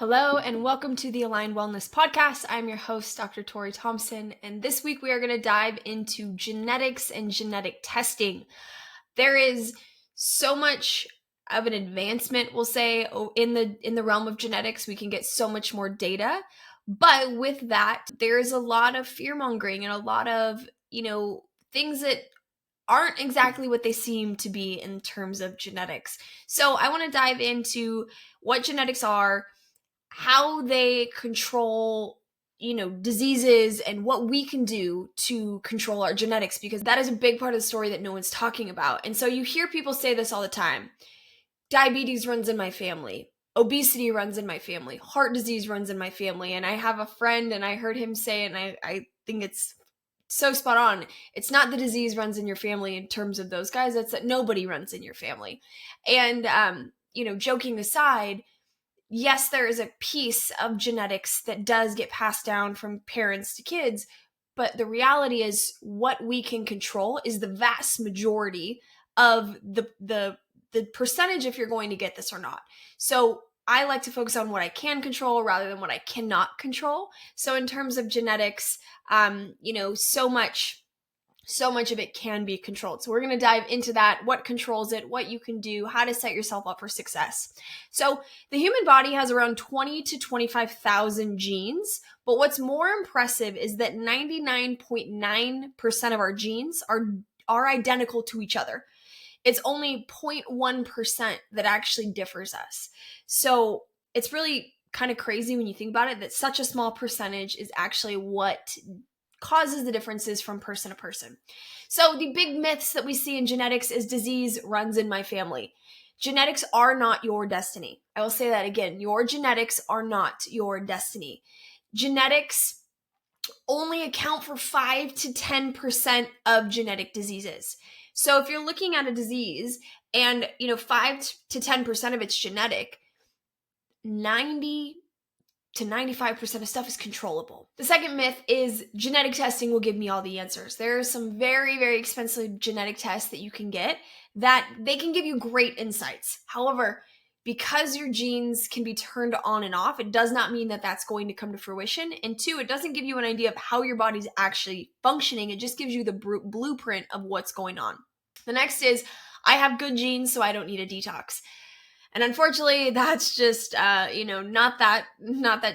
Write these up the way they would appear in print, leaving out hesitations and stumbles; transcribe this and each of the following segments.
Hello and welcome to the Aligned Wellness Podcast. I'm your host, Dr. Torrie Thompson, and this week we are going to dive into genetics and genetic testing. There is so much of an advancement, we'll say, in the realm of genetics. We can get so much more data, but with that, there is a lot of fear-mongering and a lot of, things that aren't exactly what they seem to be in terms of genetics. So I want to dive into what genetics are, how they control, diseases and what we can do to control our genetics, because that is a big part of the story that no one's talking about. And so you hear people say this all the time. Diabetes runs in my family. Obesity runs in my family. Heart disease runs in my family. And I have a friend and I heard him say, and I think it's so spot on. It's not the disease runs in your family in terms of those guys. It's that nobody runs in your family. And, joking aside, yes, there is a piece of genetics that does get passed down from parents to kids, but the reality is what we can control is the vast majority of the percentage if you're going to get this or not. So I like to focus on what I can control rather than what I cannot control. So in terms of genetics, so much of it can be controlled. So we're going to dive into that, what controls it, what you can do, how to set yourself up for success. So the human body has around 20 to 25,000 genes, but what's more impressive is that 99.9% of our genes are identical to each other. It's only 0.1% that actually differs us. So it's really kind of crazy when you think about it that such a small percentage is actually what causes the differences from person to person. So the big myths that we see in genetics is disease runs in my family. Genetics are not your destiny. I will say that again. Your genetics are not your destiny. Genetics only account for 5 to 10% of genetic diseases. So if you're looking at a disease and 5 to 10% of it's genetic, 90 to 95% of stuff is controllable. The second myth is genetic testing will give me all the answers. There are some very, very expensive genetic tests that you can get that they can give you great insights. However, because your genes can be turned on and off, it does not mean that that's going to come to fruition. And two, it doesn't give you an idea of how your body's actually functioning. It just gives you the blueprint of what's going on. The next is, I have good genes, so I don't need a detox. And unfortunately, that's just, not that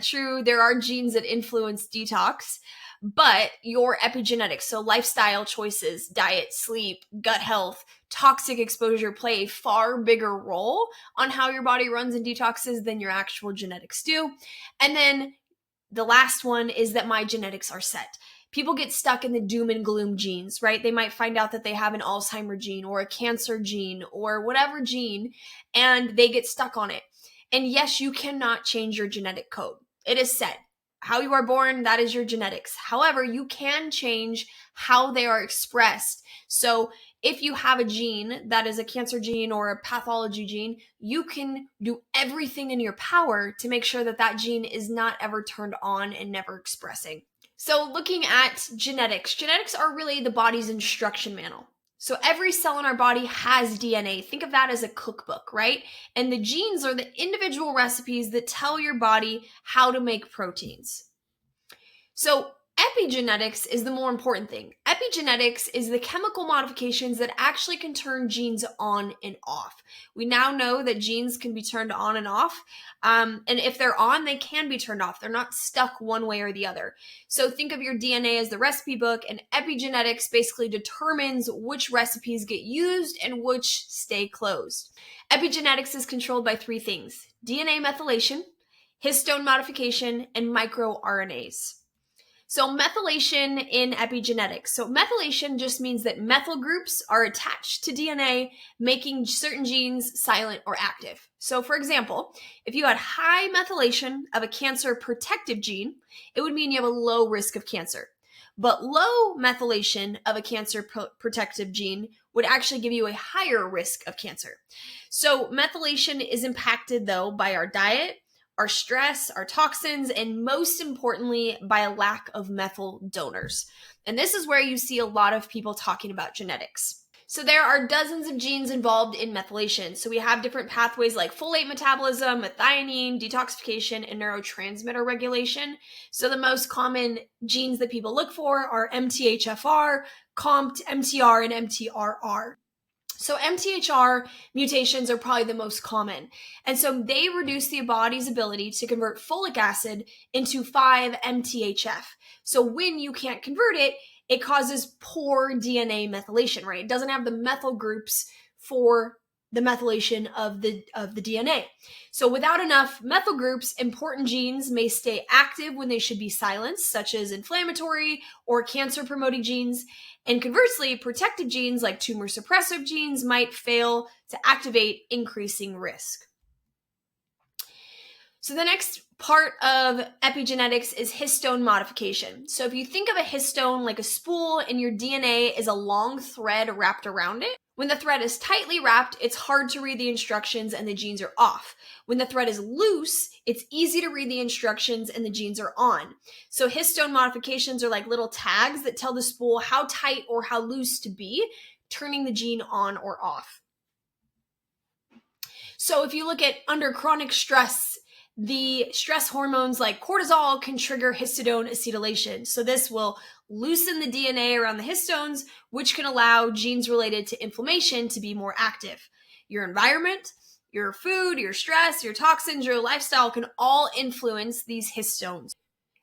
true. There are genes that influence detox, but your epigenetics, so lifestyle choices, diet, sleep, gut health, toxic exposure play a far bigger role on how your body runs and detoxes than your actual genetics do. And then the last one is that my genetics are set. People get stuck in the doom and gloom genes, right? They might find out that they have an Alzheimer's gene or a cancer gene or whatever gene, and they get stuck on it. And yes, you cannot change your genetic code. It is set. How you are born, that is your genetics. However, you can change how they are expressed. So if you have a gene that is a cancer gene or a pathology gene, you can do everything in your power to make sure that that gene is not ever turned on and never expressing. So looking at genetics are really the body's instruction manual. So every cell in our body has DNA. Think of that as a cookbook, right? And the genes are the individual recipes that tell your body how to make proteins. So epigenetics is the more important thing. Epigenetics is the chemical modifications that actually can turn genes on and off. We now know that genes can be turned on and off. And if they're on, they can be turned off. They're not stuck one way or the other. So think of your DNA as the recipe book, and epigenetics basically determines which recipes get used and which stay closed. Epigenetics is controlled by three things: DNA methylation, histone modification, and microRNAs. So methylation in epigenetics. So methylation just means that methyl groups are attached to DNA, making certain genes silent or active. So for example, if you had high methylation of a cancer protective gene, it would mean you have a low risk of cancer. But low methylation of a cancer protective gene would actually give you a higher risk of cancer. So methylation is impacted though by our diet, our stress, our toxins, and most importantly, by a lack of methyl donors. And this is where you see a lot of people talking about genetics. So there are dozens of genes involved in methylation. So we have different pathways like folate metabolism, methionine, detoxification, and neurotransmitter regulation. So the most common genes that people look for are MTHFR, COMT, MTR, and MTRR. So MTHR mutations are probably the most common. And so they reduce the body's ability to convert folic acid into 5-MTHF. So when you can't convert it, it causes poor DNA methylation, right? It doesn't have the methyl groups for the methylation of the DNA. So without enough methyl groups, important genes may stay active when they should be silenced, such as inflammatory or cancer-promoting genes. And conversely, protected genes like tumor suppressive genes might fail to activate, increasing risk. So the next part of epigenetics is histone modification. So if you think of a histone like a spool and your DNA is a long thread wrapped around it, when the thread is tightly wrapped, it's hard to read the instructions and the genes are off. When the thread is loose, it's easy to read the instructions and the genes are on. So histone modifications are like little tags that tell the spool how tight or how loose to be, turning the gene on or off. So if you look at under chronic stress, the stress hormones like cortisol can trigger histone acetylation. So this will loosen the DNA around the histones, which can allow genes related to inflammation to be more active. Your environment, your food, your stress, your toxins, your lifestyle can all influence these histones.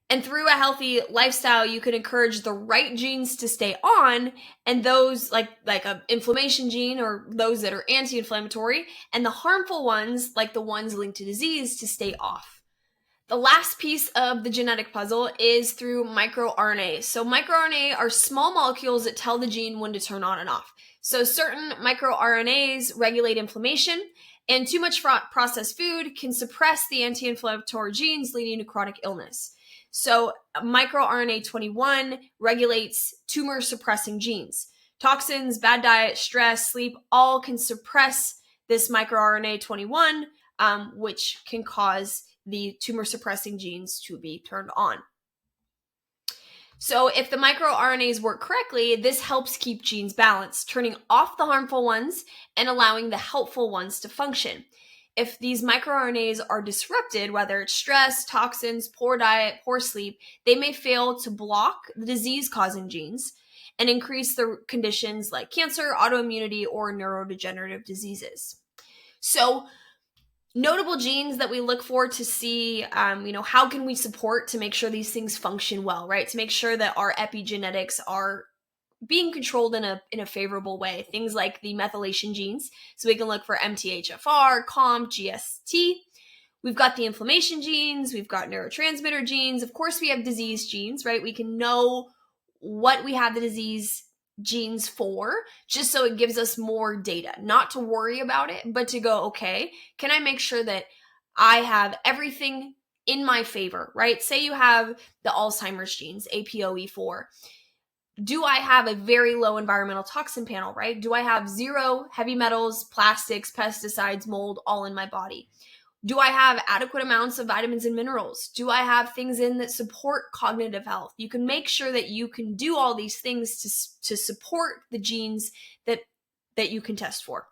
And through a healthy lifestyle, you can encourage the right genes to stay on, and those like a inflammation gene or those that are anti-inflammatory, and the harmful ones, like the ones linked to disease, to stay off. The last piece of the genetic puzzle is through microRNAs. So microRNA are small molecules that tell the gene when to turn on and off. So certain microRNAs regulate inflammation, and too much processed food can suppress the anti-inflammatory genes, leading to chronic illness. So microRNA 21 regulates tumor suppressing genes. Toxins, bad diet, stress, sleep, all can suppress this microRNA 21, which can cause the tumor suppressing genes to be turned on. So if the microRNAs work correctly, this helps keep genes balanced, turning off the harmful ones and allowing the helpful ones to function. If these microRNAs are disrupted, whether it's stress, toxins, poor diet, poor sleep, they may fail to block the disease-causing genes and increase the conditions like cancer, autoimmunity, or neurodegenerative diseases. So notable genes that we look for to see, how can we support to make sure these things function well, right? To make sure that our epigenetics are being controlled in a favorable way. Things like the methylation genes. So we can look for MTHFR, COMT, GST. We've got the inflammation genes. We've got neurotransmitter genes. Of course, we have disease genes, right? We can know what we have the disease genes for, just so it gives us more data, not to worry about it, but to go, okay, can I make sure that I have everything in my favor, right? Say you have the Alzheimer's genes, APOE4. Do I have a very low environmental toxin panel, right? Do I have zero heavy metals, plastics, pesticides, mold all in my body? Do I have adequate amounts of vitamins and minerals? Do I have things in that support cognitive health? You can make sure that you can do all these things to support the genes that you can test for.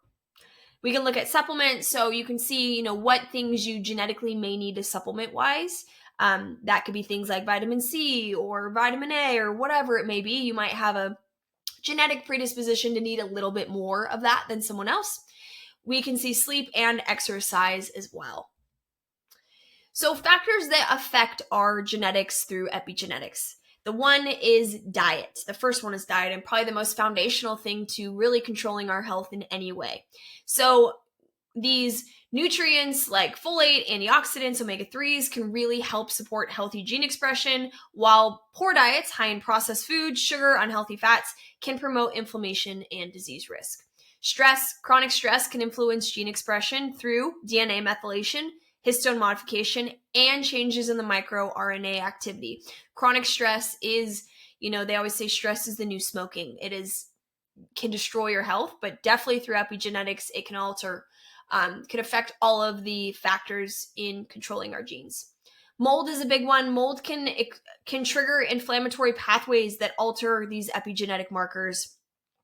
We can look at supplements, so you can see, what things you genetically may need to supplement wise. That could be things like vitamin C or vitamin A or whatever it may be. You might have a genetic predisposition to need a little bit more of that than someone else. We can see sleep and exercise as well. So factors that affect our genetics through epigenetics. The one is diet. The first one is diet, and probably the most foundational thing to really controlling our health in any way. So these nutrients like folate, antioxidants, omega-3s can really help support healthy gene expression, while poor diets, high in processed food, sugar, unhealthy fats, can promote inflammation and disease risk. Stress, chronic stress can influence gene expression through DNA methylation, histone modification, and changes in the microRNA activity. Chronic stress is, they always say stress is the new smoking. Can destroy your health, but definitely through epigenetics, it can can affect all of the factors in controlling our genes. Mold is a big one. Mold can trigger inflammatory pathways that alter these epigenetic markers.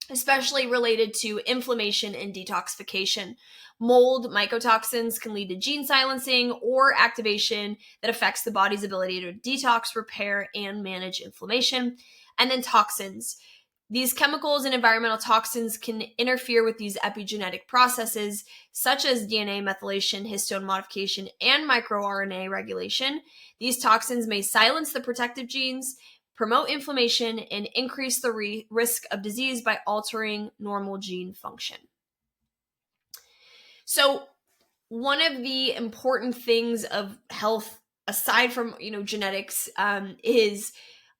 especially related to inflammation and detoxification. Mold mycotoxins can lead to gene silencing or activation that affects the body's ability to detox, repair, and manage inflammation. And then toxins. These chemicals and environmental toxins can interfere with these epigenetic processes, such as DNA methylation, histone modification, and microRNA regulation. These toxins may silence the protective genes, promote inflammation, and increase the risk of disease by altering normal gene function. So, one of the important things of health, aside from genetics, is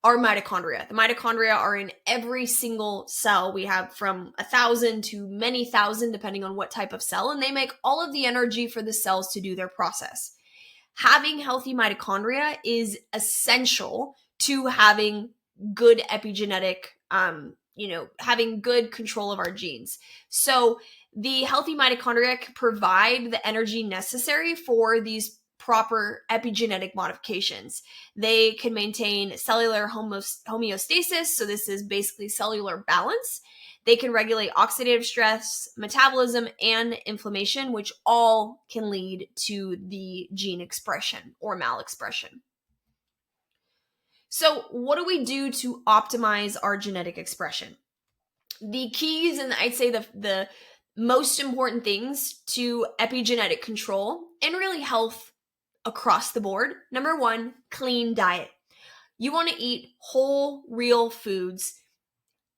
our mitochondria. The mitochondria are in every single cell. We have from 1,000 to many thousand, depending on what type of cell, and they make all of the energy for the cells to do their process. Having healthy mitochondria is essential to having good epigenetic, having good control of our genes. So the healthy mitochondria can provide the energy necessary for these proper epigenetic modifications. They can maintain cellular homeostasis, so this is basically cellular balance. They can regulate oxidative stress, metabolism, and inflammation, which all can lead to the gene expression or malexpression. So, what do we do to optimize our genetic expression? The keys, and I'd say the most important things to epigenetic control and really health across the board. Number one, clean diet. You want to eat whole, real foods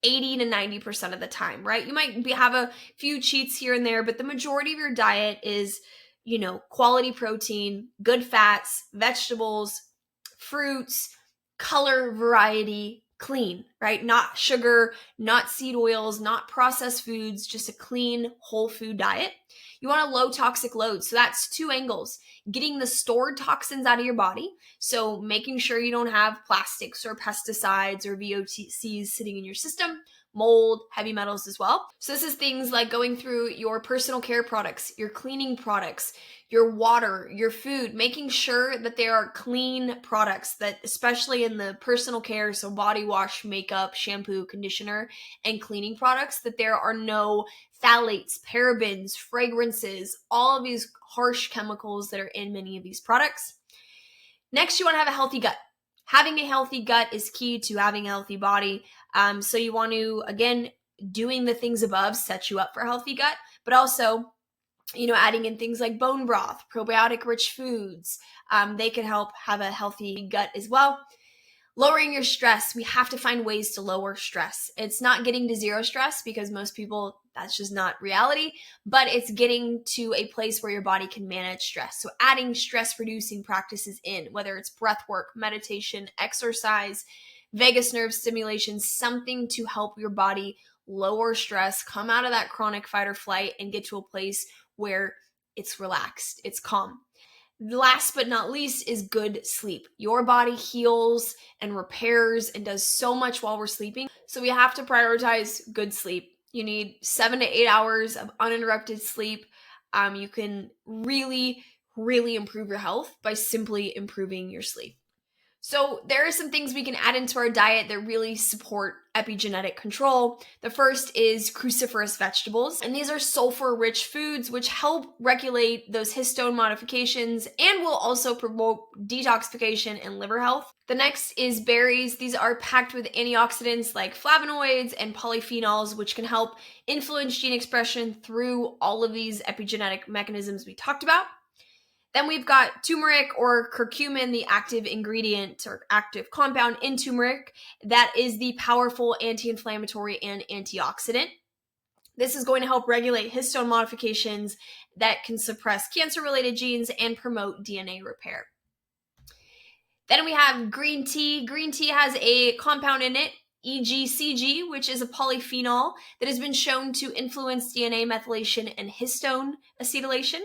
80 to 90% of the time, right? You might have a few cheats here and there, but the majority of your diet is, quality protein, good fats, vegetables, fruits, color variety, clean, right? Not sugar, not seed oils, not processed foods, just a clean whole food diet. You want a low toxic load. So that's two angles. Getting the stored toxins out of your body. So making sure you don't have plastics or pesticides or VOCs sitting in your system, mold, heavy metals as well. So this is things like going through your personal care products, your cleaning products, your water, your food, making sure that there are clean products, that especially in the personal care, so body wash, makeup, shampoo, conditioner, and cleaning products, that there are no phthalates, parabens, fragrances, all of these harsh chemicals that are in many of these products. Next, you want to have a healthy gut. Having a healthy gut is key to having a healthy body. So you want to, again, doing the things above set you up for a healthy gut, but also, adding in things like bone broth, probiotic rich foods, they can help have a healthy gut as well. Lowering your stress. We have to find ways to lower stress. It's not getting to zero stress, because most people, that's just not reality, but it's getting to a place where your body can manage stress. So adding stress reducing practices in, whether it's breath work, meditation, exercise, vagus nerve stimulation, something to help your body lower stress, come out of that chronic fight or flight, and get to a place where it's relaxed, it's calm. Last but not least is good sleep. Your body heals and repairs and does so much while we're sleeping. So we have to prioritize good sleep. You need 7 to 8 hours of uninterrupted sleep. You can really, really improve your health by simply improving your sleep. So there are some things we can add into our diet that really support epigenetic control. The first is cruciferous vegetables, and these are sulfur-rich foods which help regulate those histone modifications and will also promote detoxification and liver health. The next is berries. These are packed with antioxidants like flavonoids and polyphenols, which can help influence gene expression through all of these epigenetic mechanisms we talked about. Then we've got turmeric or curcumin, the active ingredient or active compound in turmeric that is the powerful anti-inflammatory and antioxidant. This is going to help regulate histone modifications that can suppress cancer-related genes and promote DNA repair. Then we have green tea. Green tea has a compound in it, EGCG, which is a polyphenol that has been shown to influence DNA methylation and histone acetylation.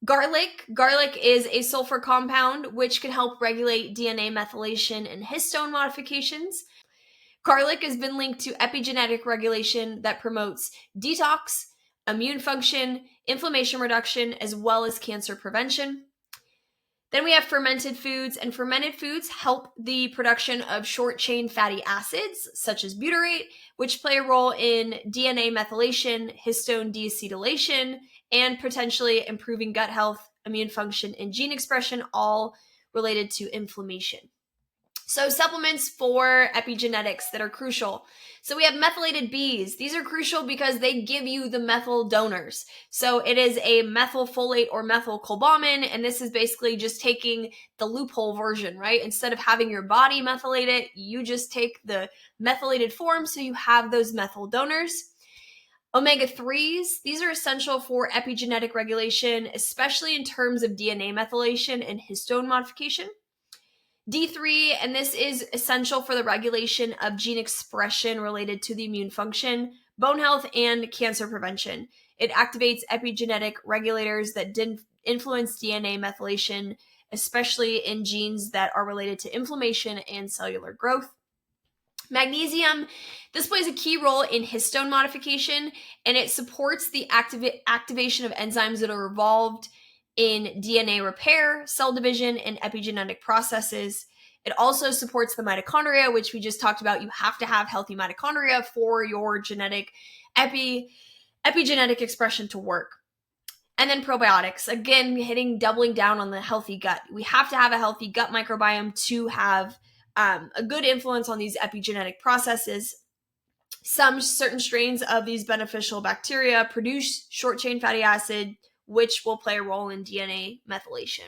Garlic is a sulfur compound which can help regulate DNA methylation and histone modifications. Garlic has been linked to epigenetic regulation that promotes detox, immune function, inflammation reduction, as well as cancer prevention. Then we have fermented foods, and fermented foods help the production of short-chain fatty acids, such as butyrate, which play a role in DNA methylation, histone deacetylation, and potentially improving gut health, immune function, and gene expression, all related to inflammation. So supplements for epigenetics that are crucial. So we have methylated Bs. These are crucial because they give you the methyl donors. So it is a methylfolate or methylcobalamin, and this is basically just taking the loophole version, right? Instead of having your body methylate it, you just take the methylated form so you have those methyl donors. Omega-3s, these are essential for epigenetic regulation, especially in terms of DNA methylation and histone modification. D3, and this is essential for the regulation of gene expression related to the immune function, bone health, and cancer prevention. It activates epigenetic regulators that influence DNA methylation, especially in genes that are related to inflammation and cellular growth. Magnesium, this plays a key role in histone modification, and it supports the activation of enzymes that are involved in DNA repair, cell division, and epigenetic processes. It also supports the mitochondria, which we just talked about. You have to have healthy mitochondria for your genetic epigenetic expression to work. And then probiotics, again, doubling down on the healthy gut. We have to have a healthy gut microbiome to have a good influence on these epigenetic processes. Some certain strains of these beneficial bacteria produce short-chain fatty acid, which will play a role in DNA methylation.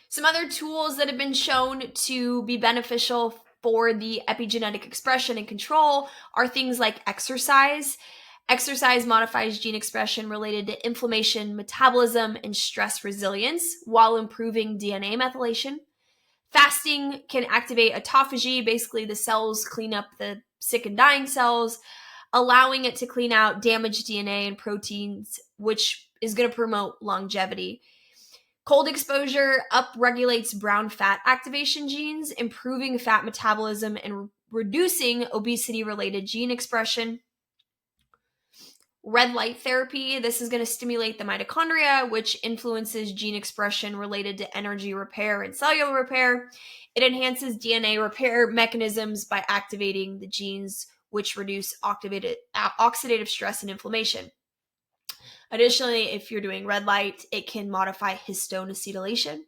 Some other tools that have been shown to be beneficial for the epigenetic expression and control are things like exercise. Exercise modifies gene expression related to inflammation, metabolism, and stress resilience while improving DNA methylation. Fasting can activate autophagy, basically the cells clean up the sick and dying cells, allowing it to clean out damaged DNA and proteins, which is going to promote longevity. Cold exposure upregulates brown fat activation genes, improving fat metabolism and reducing obesity-related gene expression. Red light therapy, this is going to stimulate the mitochondria, which influences gene expression related to energy repair and cellular repair. It enhances DNA repair mechanisms by activating the genes which reduce oxidative stress and inflammation. Additionally, if you're doing red light, it can modify histone acetylation.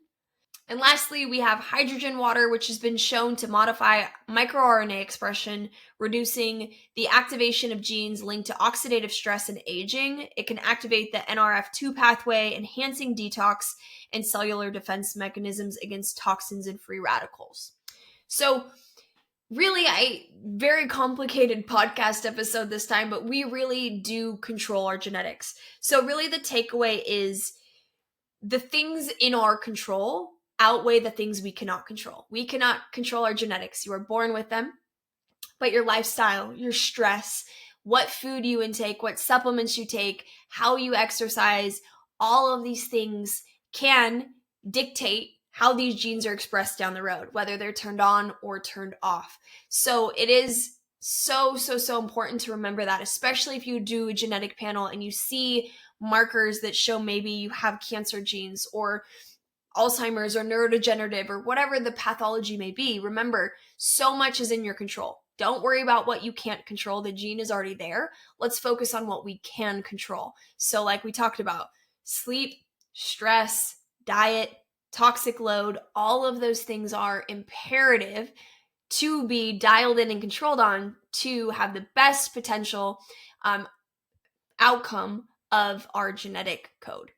And lastly, we have hydrogen water, which has been shown to modify microRNA expression, reducing the activation of genes linked to oxidative stress and aging. It can activate the NRF2 pathway, enhancing detox and cellular defense mechanisms against toxins and free radicals. So really, very complicated podcast episode this time, but we really do control our genetics. So really the takeaway is the things in our control outweigh the things we cannot control. We cannot control our genetics. You are born with them, but your lifestyle, your stress, what food you intake, what supplements you take, how you exercise, all of these things can dictate how these genes are expressed down the road, whether they're turned on or turned off. So it is so important to remember that, especially if you do a genetic panel and you see markers that show maybe you have cancer genes or Alzheimer's or neurodegenerative or whatever the pathology may be. Remember, so much is in your control. Don't worry about what you can't control. The gene is already there. Let's focus on what we can control. So like we talked about, sleep, stress, diet, toxic load, all of those things are imperative to be dialed in and controlled on to have the best potential outcome of our genetic code.